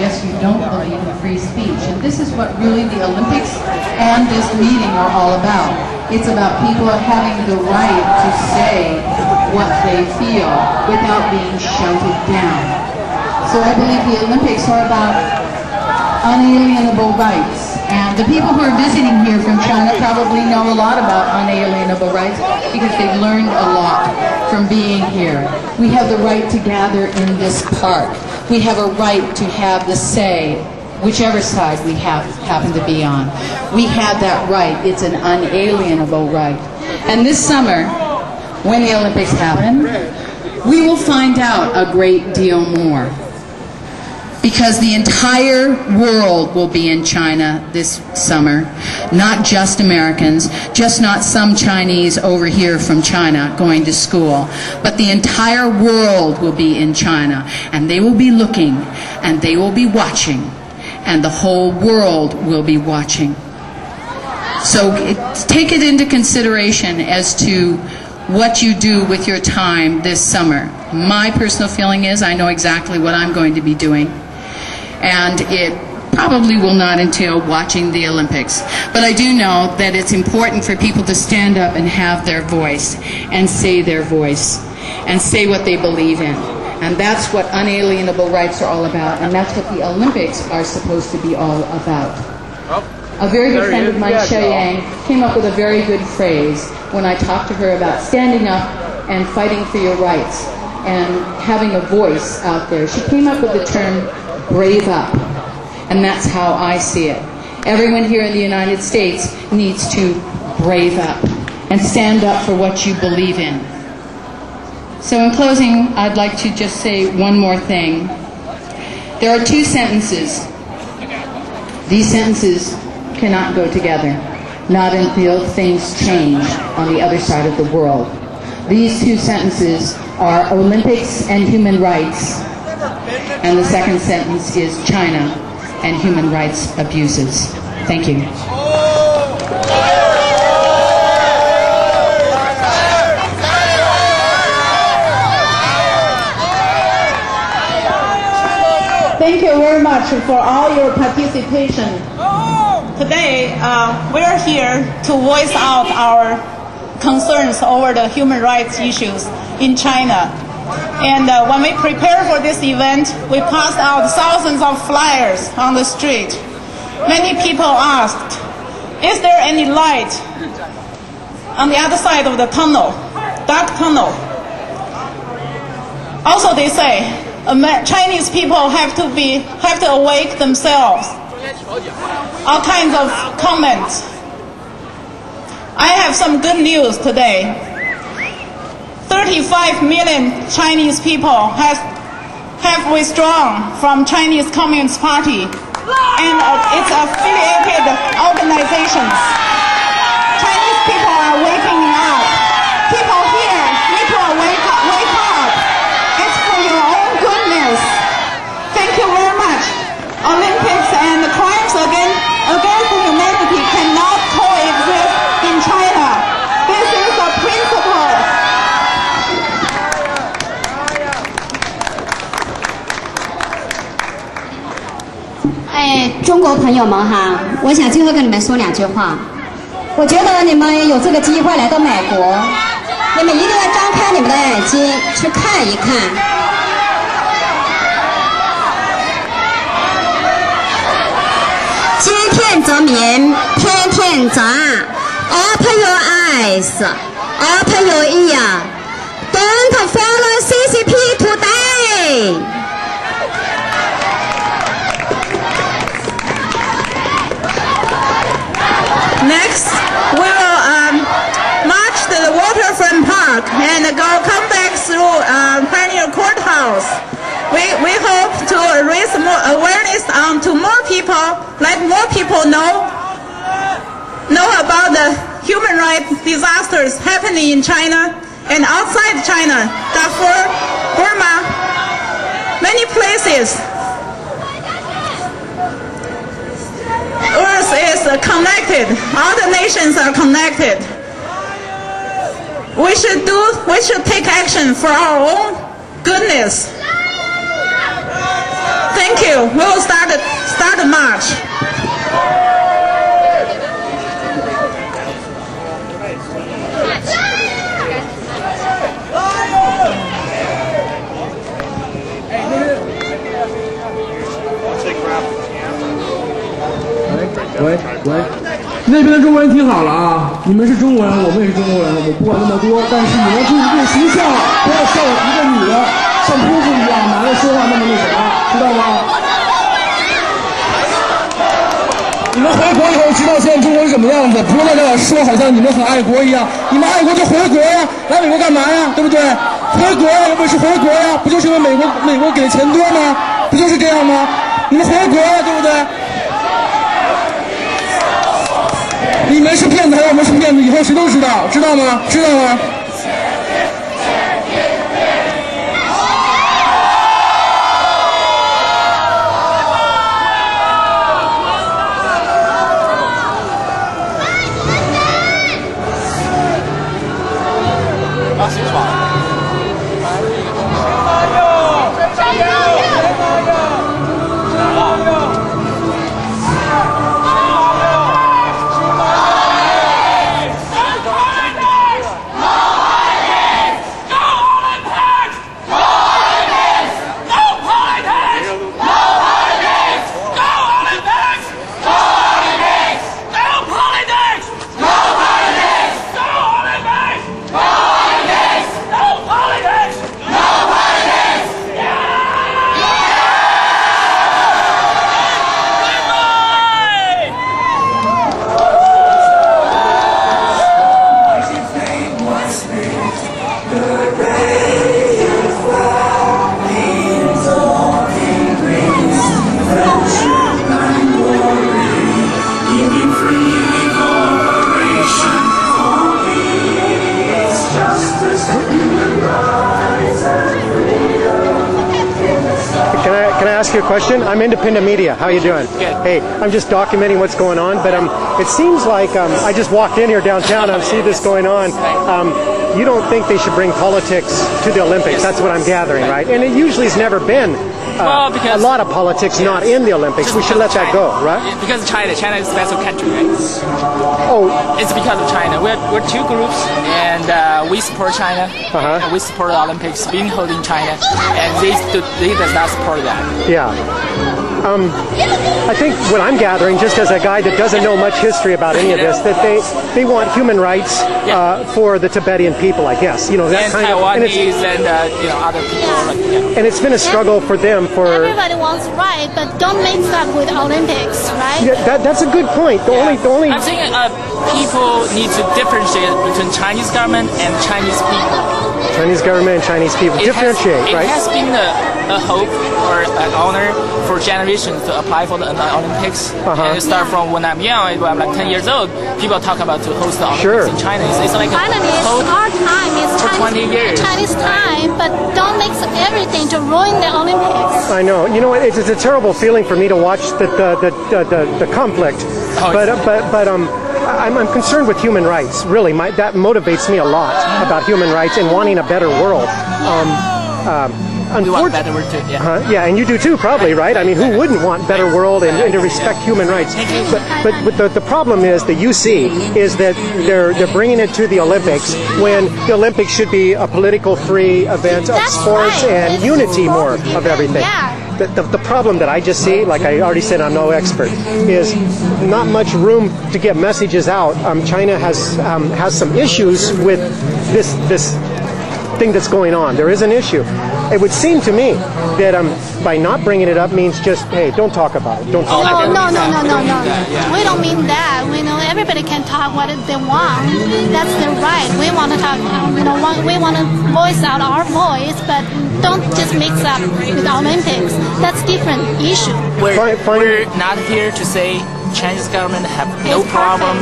guess you don't believe in free speech. And this is what really the Olympics and this meeting are all about. It's about people having the right to say what they feel without being shouted down. So I believe the Olympics are about unalienable rights. And the people who are visiting here from China probably know a lot about unalienable rights because they've learned a lot from being here. We have the right to gather in this park. We have a right to have the say, whichever side we happen to be on. We have that right. It's an unalienable right. And this summer, when the Olympics happen, we will find out a great deal more. Because the entire world will be in China this summer, not just Americans, just not some Chinese over here from China going to school, but the entire world will be in China, and they will be looking, and they will be watching, and the whole world will be watching. So take it into consideration as to what you do with your time this summer. My personal feeling is I know exactly what I'm going to be doing. And it probably will not entail watching the Olympics. But I do know that it's important for people to stand up and have their voice, and say their voice, and say what they believe in. And that's what unalienable rights are all about, and that's what the Olympics are supposed to be all about. A very good friend of mine, Xia Yang, came up with a very good phrase when I talked to her about standing up and fighting for your rights and having a voice out there. She came up with the term brave up, and that's how I see it. Everyone here in the United States needs to brave up and stand up for what you believe in. So in closing, I'd like to just say one more thing. There are two sentences. These sentences cannot go together, not until things change on the other side of the world. These two sentences are Olympics and human rights, and the second sentence is China and human rights abuses. Thank you. Thank you very much for all your participation. Today, we're here to voice out our concerns over the human rights issues in China. And when we prepare for this event, we passed out thousands of flyers on the street. Many people asked, is there any light on the other side of the tunnel, dark tunnel? Also, they say, Chinese people have to awake themselves. All kinds of comments. I have some good news today. 35 million Chinese people have withdrawn from Chinese Communist Party and its affiliated organizations. Chinese people are waking up. People here need to wake up. It's for your own goodness. Thank you very much. Olympics and crimes against humanity cannot coexist in China. This is a principle. 中国朋友们哈，我想最后跟你们说两句话。我觉得你们有这个机会来到美国，你们一定要张开你们的眼睛去看一看。今天则明，天天则暗。Open your eyes, open your ear. Don't follow CCP today. Next, we will march to the Waterfront Park and come back through Pioneer Courthouse. We hope to raise more awareness to more people, let more people know about the human rights disasters happening in China and outside China, Darfur, Burma, many places. Earth is connected. All the nations are connected. We should take action for our own goodness. Thank you. We will start the march.喂，那边的中文听好了啊！你们是中国人，我们也是中国人，我不管那么多，但是你们注意这个形象，不要像一个女的像姑父一样，男的说话那么那什么，知道吗？你们回国以后知道现在中国是什么样子，不用在这说好像你们很爱国一样，你们爱国就回国呀，来美国干嘛呀？对不对？回国呀，为什么是回国呀？不就是因为美国给的钱多吗？不就是这样吗？你们回国呀，对不对？你们是骗子，还是我们是骗子？以后谁都知道，知道吗？知道吗？Ask you a question? I'm independent media. How are you doing? Good. Hey, I'm just documenting what's going on, but it seems like I just walked in here downtown and I see this going on. You don't think they should bring politics to the Olympics? Yes. That's what I'm gathering, right? And it usually has never been a lot of politics not in the Olympics. We should let that go, right? Because of China. China is a special country, right? Oh. It's because of China. We're two groups, and we support China, and we support the Olympics being held in China, and they does not support that. Yeah. I think what I'm gathering, just as a guy that doesn't know much history about any of this, that they want human rights for the Tibetan people, I guess. You know, that and kind Taiwanese of, and other people. And it's been a struggle for them for. Everybody wants right, but don't mix up with Olympics, right? Yeah, that's a good point. The only. I'm saying people need to differentiate between Chinese government and Chinese people. Chinese government and Chinese people differentiate, right? It has been a hope or an honor for generations to apply for the Olympics. And start from when I'm young, when I'm like 10 years old, people talk about to host the Olympics in China. It's like finally, it's our time. It's for 20 years. Chinese time, but don't mix everything to ruin the Olympics. I know. You know, it's a terrible feeling for me to watch the conflict. I'm concerned with human rights. Really, that motivates me a lot about human rights and wanting a better world. We want better world too. Yeah, and you do too, probably, right? I mean, who wouldn't want better world and to respect human rights? But the problem is the UC is that they're bringing it to the Olympics when the Olympics should be a political free event of sports and unity more of everything. The problem that I just see, like I already said, I'm no expert, is not much room to get messages out. China has some issues with this thing that's going on. There is an issue. It would seem to me that by not bringing it up means just, hey, don't talk about it. Don't talk about it. No. We don't mean that. We know everybody can talk what they want. That's their right. We want to talk, we want to voice out our voice, but don't just mix up with the Olympics. That's different issue. We're not here to say Chinese government have no problem.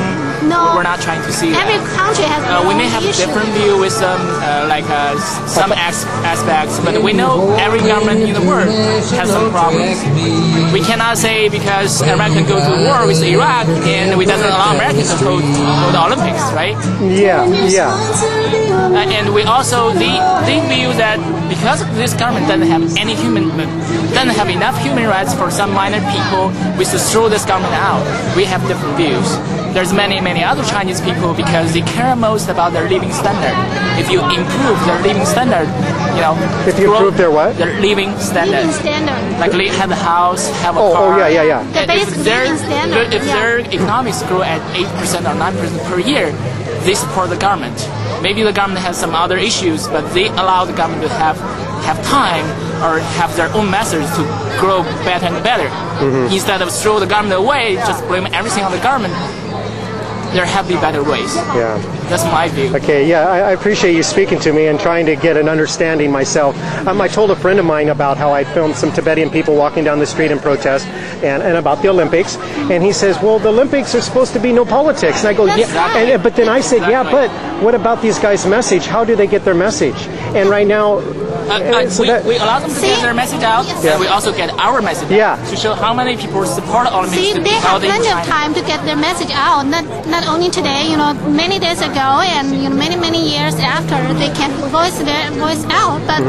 No, we're not trying to see every country has we may have a different view with some aspects, but we know every government in the world has some problems. We cannot say because America go to war with Iraq and we doesn't allow Americans to hold the Olympics, right? Yeah. And we also they view that because this government doesn't have enough human rights for some minor people, we should throw this government out. We have different views. There's many other Chinese people because they care most about their living standard. If you improve their living standard, if you improve their what? Their living standard. Like have a house, have a car. Oh yeah. The basic living standard. If their economics grow at 8% or 9% per year, they support the government. Maybe the government has some other issues, but they allow the government to have time or have their own methods to grow better and better. Instead of throw the government away, just blame everything on the government. There have to be better ways. Yeah. That's my view. Okay, yeah, I appreciate you speaking to me and trying to get an understanding myself. I told a friend of mine about how I filmed some Tibetan people walking down the street in protest and about the Olympics, and he says, well, the Olympics are supposed to be no politics. And I go, yeah, but then I said, yeah, but what about these guys' message? How do they get their message? And right now, we allow them to get their message out, and we also get our message out to show how many people support Olympics. See, they have plenty of time to get their message out, not only today, many days ago, and many years after, they can voice their voice out, but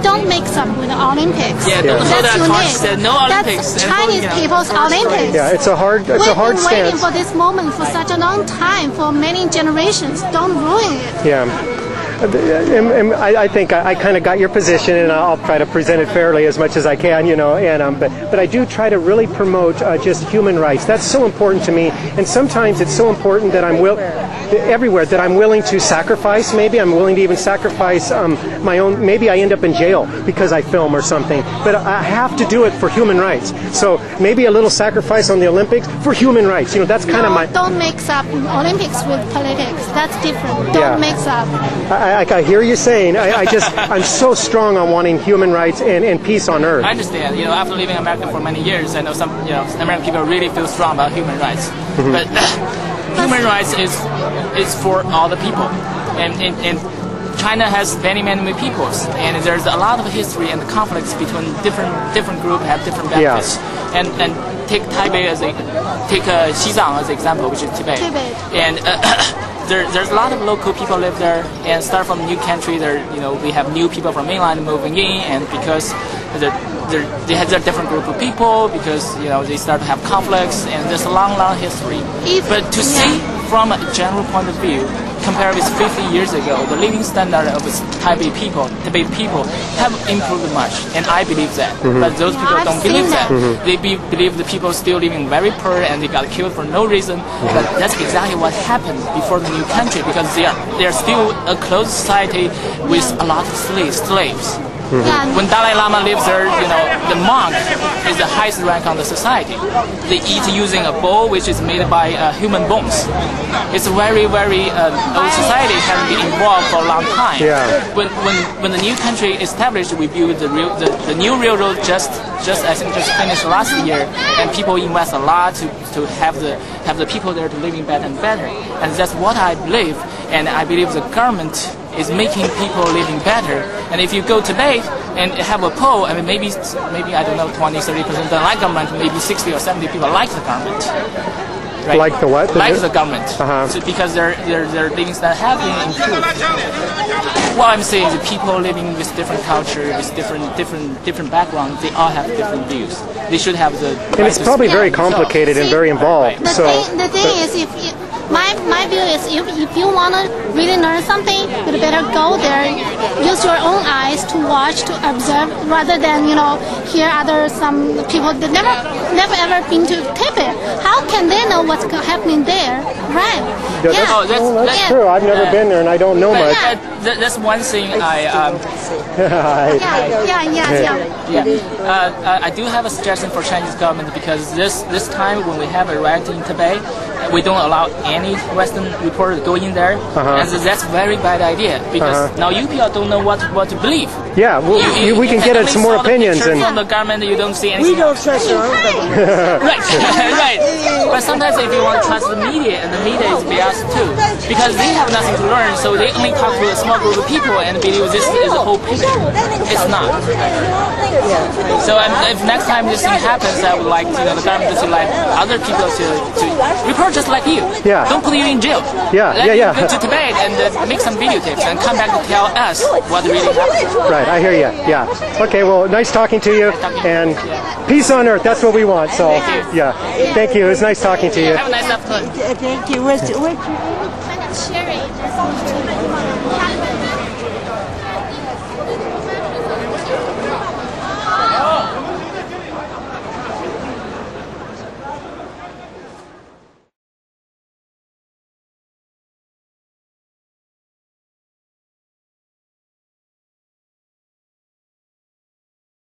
don't mix up with the Olympics. Yeah, don't say that said no Olympics. That's Chinese people's Olympics. Yeah, it's a hard stance. We've been waiting for this moment for such a long time, for many generations. Don't ruin it. Yeah. And I think I kind of got your position, and I'll try to present it fairly as much as I can, but I do try to really promote just human rights. That's so important to me, and sometimes it's so important that everywhere that I'm willing to sacrifice. Maybe I'm willing to even sacrifice my own. Maybe I end up in jail because I film or something, but I have to do it for human rights. So maybe a little sacrifice on the Olympics for human rights. That's kind of my. Don't mix up Olympics with politics. That's different. Don't mix up. I hear you saying. I'm so strong on wanting human rights and peace on earth. I understand. After living in America for many years, I know some American people really feel strong about human rights. But human rights is for all the people, and China has many peoples, and there's a lot of history and conflicts between different groups have different benefits. And take Taipei take Xizang as an example, which is Tibet. And there's a lot of local people live there, and start from a new country. We have new people from mainland moving in, and because they have their different group of people, because they start to have conflicts, and there's a long history. But to see from a general point of view, compared with 50 years ago, the living standard of Taipei people have improved much, and I believe that. But those people don't believe that. They believe the people still living very poor and they got killed for no reason. But that's exactly what happened before the new country, because they are still a closed society with a lot of slaves. When Dalai Lama lives there, the monk is the highest rank on the society. They eat using a bowl which is made by human bones. It's a very old society, has been involved for a long time. When the new country established, we built the new railroad just finished last year, and people invest a lot to have the people there to living better and better. And that's what I believe, and I believe the government is making people living better. And if you go today and have a poll, maybe I don't know, 20-30% don't like government, maybe 60 or 70 people like the government. Right? Like the what? Like the government. So because their living standard have been improved. What I'm saying is the people living with different culture, with different backgrounds, they all have different views. They should have the. And it's probably very complicated and very involved. The thing is, my view is, if you want to really learn something, you better go there, use your own eyes to watch, to observe, rather than hear some people that never ever been to Tibet. How can they know what's happening there? Right? That's true. I've never been there and I don't know much. That's one thing I do have a suggestion for Chinese government, because this time when we have a riot in Tibet, we don't allow any Western reporter to go in there, and that's a very bad idea, because now you people don't know what to believe. Yeah, we can get some more opinions. And from the government, you don't see anything. We don't trust our own government. Right. But sometimes if you want to trust the media, and the media is biased too, because they have nothing to learn, so they only talk to a small group of people and believe this is the whole picture. It's not. So if next time this thing happens, I would like the government to let other people to report just like you. Yeah. Don't put you in jail. Yeah, Let yeah, you yeah. go to Tibet and make some videotapes and come back to tell us what really happened. Right, I hear you. Yeah. Okay, well, nice talking to you, and peace on earth. That's what we want. So, yeah. Thank you. It was nice talking to you. Have a nice afternoon. Thank you. Where's Cherry.